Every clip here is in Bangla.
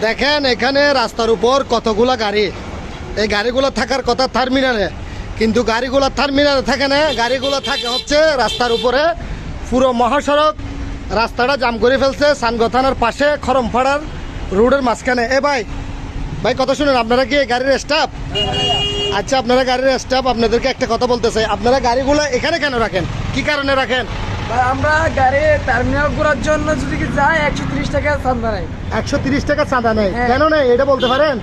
দেখেন এখানে রাস্তার উপর কতগুলা গাড়ি, এই গাড়িগুলো থাকার কথা টার্মিনালে, কিন্তু গাড়িগুলো টার্মিনালে থাকে না, গাড়িগুলো থাকে হচ্ছে রাস্তার উপরে। পুরো মহাসড়ক রাস্তাটা জাম করে ফেলছে সানগো থানার পাশে খরমপাড়ার রোডের মাঝখানে। ভাই ভাই কথা শুনেন, আপনারা কি গাড়ির স্টাফ? আচ্ছা, আপনারা গাড়ির স্টাফ, আপনাদেরকে একটা কথা বলতে চাই, আপনারা গাড়িগুলো এখানে কেন রাখেন, কি কারণে রাখেন? আমরা গাড়ি টার্মিনাল করার জন্য যদি যাই 130 টাকা চাঁদা নেই। 130 টাকা চাঁদা নেই? হ্যাঁ। কেন নেই এটা বলতে পারেন?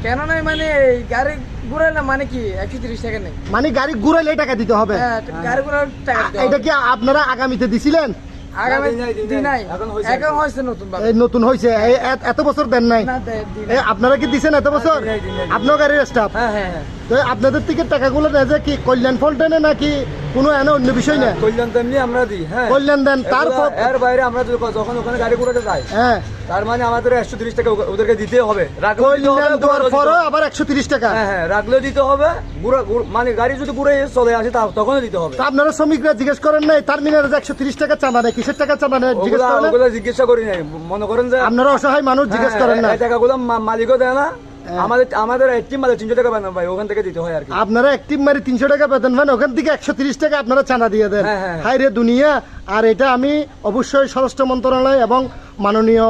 কেন নাই মানে গাড়ি ঘুরাইলে মানে কি 130 টাকা নেই, মানে গাড়ি ঘুরাইলে টাকা দিতে হবে? হ্যাঁ, গাড়ি ঘুরার টাকা দিতে হবে। এটা কি আপনারা আগামীতে দিছিলেন? আগামী দিন নাই, এখন হয়েছে নতুন ভাবে। এই নতুন হয়েছে, এত বছর দেন নাই? না, দিন নাই। আপনারা কি দিছেন এত বছর? আপনার গাড়ির স্টাফ? হ্যাঁ হ্যাঁ হ্যাঁ। তো আপনাদের থেকে টাকাগুলো নেয় যে কি কল্যাণ ফল্টে নেয় নাকি কোনো অন্য বিষয় নেই? কল্যাণ তেমনি আমরা দিই। হ্যাঁ, কল্যাণ দেন, তারপর এর বাইরে আমরা যখন ওখানে গাড়ি ঘুরাতে যাই, হ্যাঁ, তার মানে আমাদের 130 টাকা ওদেরকে দিতে হবে। কল্যাণ দেওয়ার পরও আবার 130 টাকা? হ্যাঁ হ্যাঁ, রাখলেও দিতে হবে, মানে গাড়ি যদি ঘুরে চলে আসে তখনও দিতে হবে। তা আপনারা শ্রমিকরা জিজ্ঞেস করেন নাই টার্মিনালে যে 130 টাকা চাঁদা নেয়, কিসের টাকা চাঁদা নেয় জিজ্ঞেস করেন না? ওগুলো জিজ্ঞাসা করি নাই, মনে করেন যে আপনারা অসহায় মানুষ, জিজ্ঞেস করেন না? এই টাকাগুলো মালিকও দেয় না, আমাদের একটি মালে 300 টাকা পান ভাই, ওখান থেকে দিতে হয় আর কি। আপনারা একটি মারি 300 টাকা বেতন পান, ওখান থেকে 130 টাকা আপনারা চাঁদা দিয়ে দেন। হ্যাঁ, হ্যাঁ। হাই রে দুনিয়া। আর এটা আমি অবশ্যই স্বরাষ্ট্র মন্ত্রণালয় এবং মাননীয়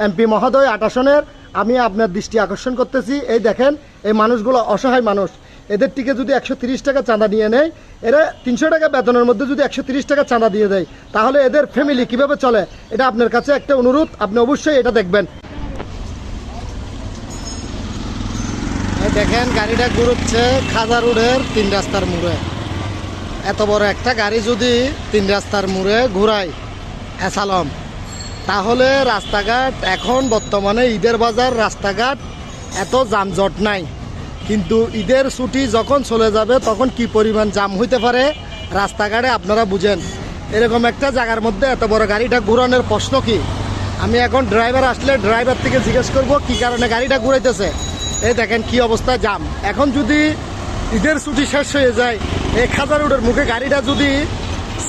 এমপি মহোদয় 8 আসনের আমি আপনার দৃষ্টি আকর্ষণ করতেছি। এই দেখেন, এই মানুষগুলো অসহায় মানুষ, এদের থেকে যদি 130 টাকা চাঁদা নিয়ে নেয়, এরা 300 টাকা বেতনের মধ্যে যদি 130 টাকা চাঁদা দিয়ে দেয়, তাহলে এদের ফ্যামিলি কিভাবে চলে? এটা আপনার কাছে একটা অনুরোধ, আপনি অবশ্যই এটা দেখবেন। দেখেন গাড়িটা ঘুরছে খাজা রোডের 3 রাস্তার মোড়ে। এত বড় একটা গাড়ি যদি 3 রাস্তার মোড়ে ঘুরায় অ্যাসালম, তাহলে রাস্তাঘাট এখন বর্তমানে ঈদের বাজার, রাস্তাঘাট এত যানজট নাই, কিন্তু ঈদের ছুটি যখন চলে যাবে তখন কি পরিমাণ জাম হইতে পারে রাস্তাঘাটে আপনারা বুঝেন। এরকম একটা জায়গার মধ্যে এত বড় গাড়িটা ঘুরানোর প্রশ্ন কি? আমি এখন ড্রাইভার আসলে ড্রাইভার থেকে জিজ্ঞেস করব কি কারণে গাড়িটা ঘুরাইতেছে। এই দেখেন কি অবস্থা, জাম। এখন যদি ঈদের ছুটি শেষ হয়ে যায়, এই খাজা রোডের মুখে গাড়িটা যদি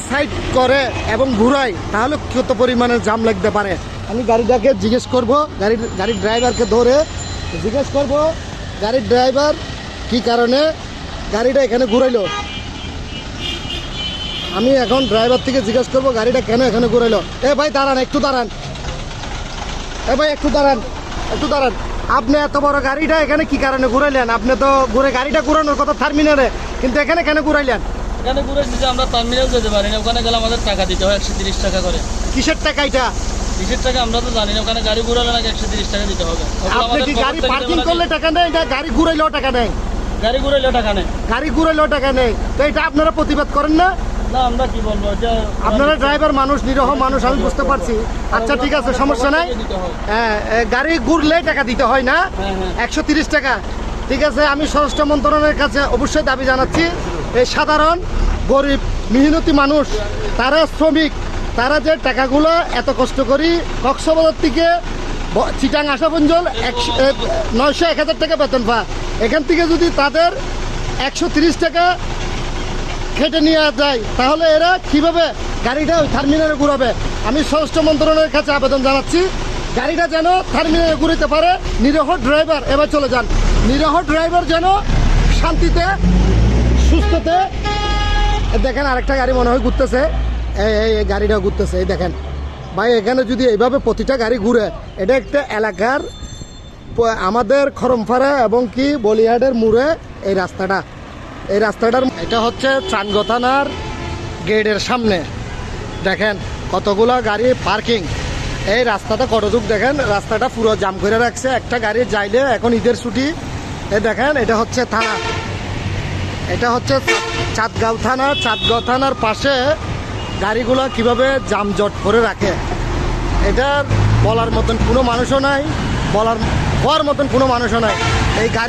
সাইড করে এবং ঘুরায়, তাহলে কত পরিমাণের জাম লাগতে পারে। আমি গাড়িটাকে জিজ্ঞেস করব, গাড়ির ড্রাইভারকে ধরে জিজ্ঞেস করব, গাড়ির ড্রাইভার কি কারণে গাড়িটা এখানে ঘুরাইলো। আমি এখন ড্রাইভার থেকে জিজ্ঞেস করব গাড়িটা কেন এখানে ঘুরাইলো। ভাই দাঁড়ান, একটু দাঁড়ান, ভাই একটু দাঁড়ান, একটু দাঁড়ান। আপনি এত বড় গাড়িটা এখানে কি কারণে ঘুরাইলেন? আপনি তো গাড়িটা ঘুরানোর কথা টার্মিনালে, কিন্তু এখানে কেন ঘুরাইলেন? এখানে ঘুরেছি যে আমরা টার্মিনাল যেতে পারি না, ওখানে গেলে আমাদের টাকা দিতে হয় 130 টাকা করে। কিসের টাকা এটা? কিসের টাকা আমরা তো জানি না, ওখানে গাড়ি ঘুরালে নাকি 130 টাকা দিতে হবে। আপনি কি গাড়ি পার্কিং করলে টাকা নেই, এটা গাড়ি ঘুরাইলেও টাকা নেই? গাড়ি ঘুরাইলে টাকা নেই, গাড়ি ঘুরাইলেও টাকা নেই, তো এটা আপনারা প্রতিবাদ করেন না? না আমরা কি বলবো, আপনারা ড্রাইভার মানুষ, নিরহ মানুষ, আমি বুঝতে পারছি। আচ্ছা ঠিক আছে, সমস্যা নাই। হ্যাঁ, গাড়ি ঘুরলে টাকা দিতে হয় না? 130 টাকা। ঠিক আছে, আমি স্বরাষ্ট্র মন্ত্রণালয়ের কাছে অবশ্যই দাবি জানাচ্ছি, এই সাধারণ গরিব মেহনতি মানুষ, তারা শ্রমিক, তারা যে টাকাগুলো এত কষ্ট করি কক্সবাজার থেকে চিটাং আসা পর্যন্ত 900-1000 টাকা বেতন পায়, এখান থেকে যদি তাদের 130 টাকা খেটে নিয়ে যায়, তাহলে এরা কিভাবে গাড়িটা ওই টার্মিনালে ঘুরাবে? আমি স্বরাষ্ট্র মন্ত্রণালয়ের কাছে আবেদন জানাচ্ছি, গাড়িটা যেন টার্মিনালে ঘুরাতে পারে। নিরহ ড্রাইভার এবার চলে যান, নিরহ ড্রাইভার যেন শান্তিতে সুস্থতে। দেখেন আরেকটা গাড়ি মনে হয় ঘুরতেছে, এই গাড়িটা ঘুরতেছে, এই দেখেন ভাই, এখানে যদি এইভাবে প্রতিটা গাড়ি ঘুরে, এটা একটা এলাকার আমাদের খরমপাড়া এবং কি বলিহাটের মোড়ে এই রাস্তাটা, এই রাস্তাটার এটা হচ্ছে চানগো থানার গেটের সামনে। দেখেন কতগুলো গাড়ি পার্কিং, এই রাস্তাটা কতটুক দেখেন, রাস্তাটা পুরো জাম করে রাখছে, একটা গাড়ি যাইলে এখন ঈদের ছুটি। এই দেখেন এটা হচ্ছে থানা, এটা হচ্ছে চাঁদগাঁও থানা। চাঁদগাঁও থানার পাশে গাড়িগুলো কিভাবে জামজট করে রাখে, এটা বলার মতন কোনো মানুষও নাই, বলার হওয়ার মতন কোনো মানুষও নাই। এই গাড়ি